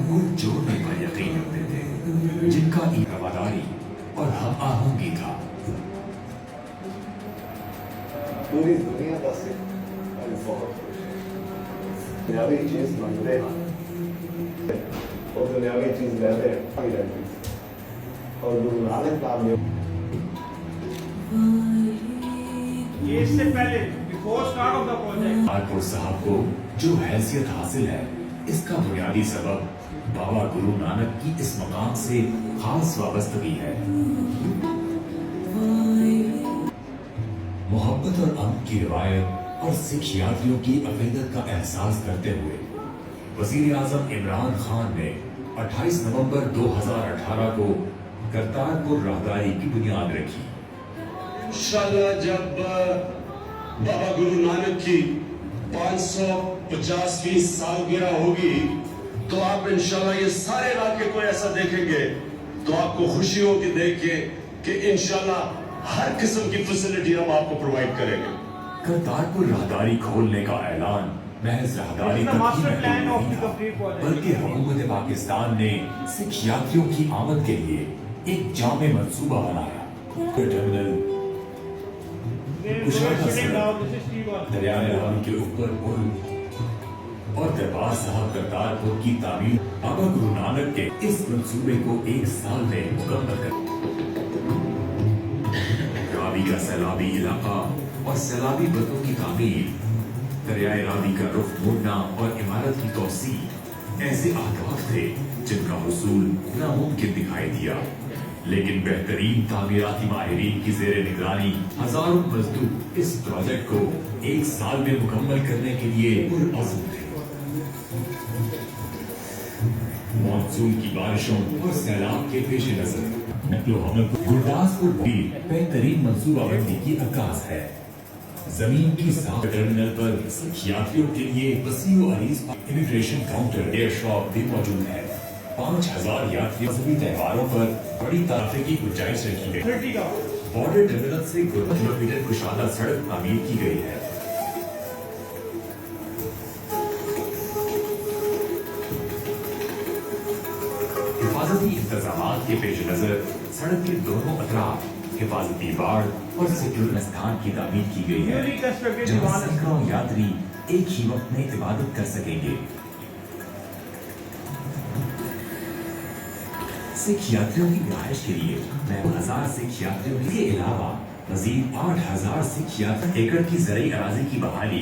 وہ जोड़ने पर यकीन रखते थे जिनका वफादारी और हम आहंगी था। पूरी दुनिया का सिर्फ आज बहुत खुश है। दुनियावी चीज मांगते हैं और दुनियावी चीज लेते हैं और गुरु नानक नाम में ये इससे पहले before start of the project Kanpur साहब को जो हैसियत हासिल है इसका बुनियादी सबब बाबा गुरु नानक की इस मकाम से खास वाबस्तगी है। मोहब्बत और अमन की रिवायत और सिख यात्रियों की अकीदत का एहसास करते हुए वजीर आजम इमरान खान ने 28 नवंबर 2018 को करतारपुर राहदारी की बुनियाद रखी। इंशाल्लाह जब बाबा गुरु नानक की 550वीं सालगिरह होगी तो आप इंशाल्लाह ये सारे इलाके को ऐसा देखेंगे तो आपको खुशी होगी देख के कि इंशाल्लाह हर किस्म की फैसिलिटी हम आपको प्रोवाइड करेंगे। करतारपुर राहदारी खोलने का ऐलान महज राहदारी तक ही नहीं बल्कि हुकूमत पाकिस्तान ने सिख यात्रियों की आमद के लिए एक जामे मंसूबा बनाया। टर्मिनल दरियाए रावी के ऊपर पुल और दरबार साहब करतारपुर की तामीर बाबा गुरु नानक के इस मंसूबे को एक साल में मुकम्मल कर रावी का सैलाबी इलाका और सैलाबी बतों की तामीर, दरियाए रावी का रुख मोड़ना और इमारत की तोसी ऐसे अहदाफ थे जिनका हुसूल नामुमकिन दिखाई दिया, लेकिन बेहतरीन तामीराती माहिरीन की जेर निगरानी हजारों मजदूर इस प्रोजेक्ट को एक साल में मुकम्मल करने के लिए पुरअज़्म थे। मानसून की बारिशों और सैलाब के पेश नजर नकलो हमल गुरदासपुर भी बेहतरीन मंसूबाबंदी की अक्कास है। जमीन की साफ टर्मिनल पर सिख यात्रियों के लिए वसीओ अरीज इमिग्रेशन काउंटर एयर शॉप भी मौजूद है। 5000 यात्रियों सभी त्योहारों पर बड़ी तारीफ की गुंजाइश रखी गई। बॉर्डर टर्मिनल से 2 किलोमीटर कुशादा सड़क तामीर की गई है। हिफाजती इंतजामात के पेश नजर सड़क के दोनों अतराफ हिफाजती बाड़ और सिक्योर स्थान की तामीर की गई है जहां सैकड़ों यात्री एक ही वक्त में इबादत कर सकेंगे। सिख यात्रियों की रिहाइश के लिए 1000 सिख यात्रियों के अलावा मजीद 8000 सिख यात्री एकड़ की ज़रई अराजी की बहाली